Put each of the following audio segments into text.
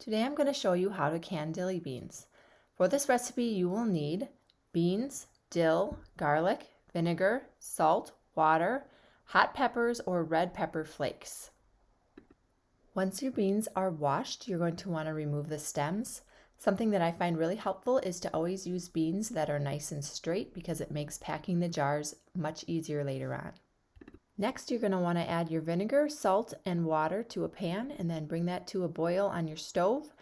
Today I'm going to show you how to can dilly beans. For this recipe you will need beans, dill, garlic, vinegar, salt, water, hot peppers or red pepper flakes. Once your beans are washed, you're going to want to remove the stems. Something that I find really helpful is to always use beans that are nice and straight because it makes packing the jars much easier later on. Next, you're going to want to add your vinegar, salt, and water to a pan and then bring that to a boil on your stove.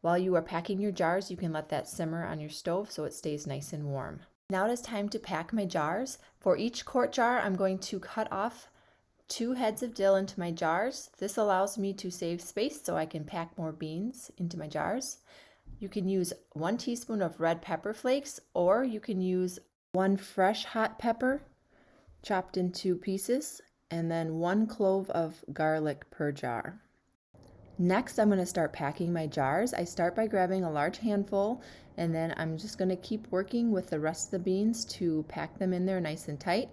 While you are packing your jars, you can let that simmer on your stove so it stays nice and warm. Now it is time to pack my jars. For each quart jar, I'm going to cut off 2 heads of dill into my jars. This allows me to save space so I can pack more beans into my jars. You can use 1 teaspoon of red pepper flakes, or you can use 1 fresh hot pepper chopped into pieces, and then 1 clove of garlic per jar. Next, I'm going to start packing my jars. I start by grabbing a large handful, and then I'm just going to keep working with the rest of the beans to pack them in there nice and tight.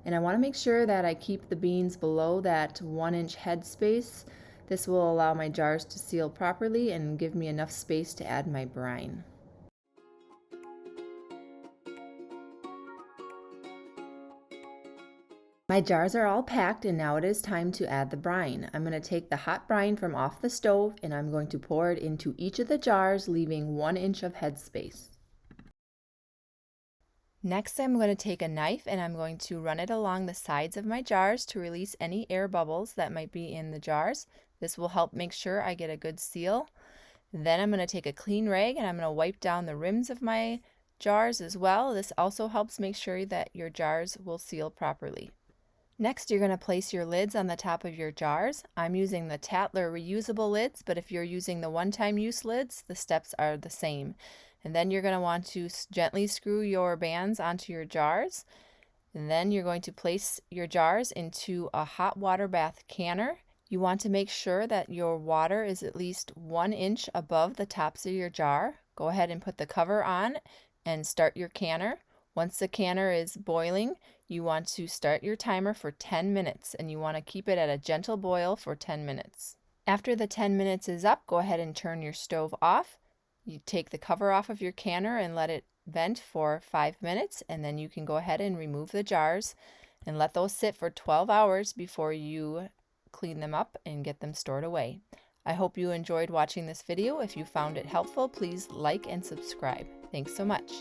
And I want to make sure that I keep the beans below that 1-inch head space. This will allow my jars to seal properly and give me enough space to add my brine. My jars are all packed and now it is time to add the brine. I'm going to take the hot brine from off the stove and I'm going to pour it into each of the jars, leaving 1 inch of head space. Next, I'm going to take a knife and I'm going to run it along the sides of my jars to release any air bubbles that might be in the jars. This will help make sure I get a good seal. Then I'm going to take a clean rag and I'm going to wipe down the rims of my jars as well. This also helps make sure that your jars will seal properly. Next, you're going to place your lids on the top of your jars. I'm using the Tatler reusable lids, but if you're using the one-time use lids, the steps are the same. And then you're going to want to gently screw your bands onto your jars. And then you're going to place your jars into a hot water bath canner. You want to make sure that your water is at least 1 inch above the tops of your jar. Go ahead and put the cover on and start your canner. Once the canner is boiling, you want to start your timer for 10 minutes and you want to keep it at a gentle boil for 10 minutes. After the 10 minutes is up, go ahead and turn your stove off. You take the cover off of your canner and let it vent for 5 minutes, and then you can go ahead and remove the jars and let those sit for 12 hours before you clean them up and get them stored away. I hope you enjoyed watching this video. If you found it helpful, please like and subscribe. Thanks so much.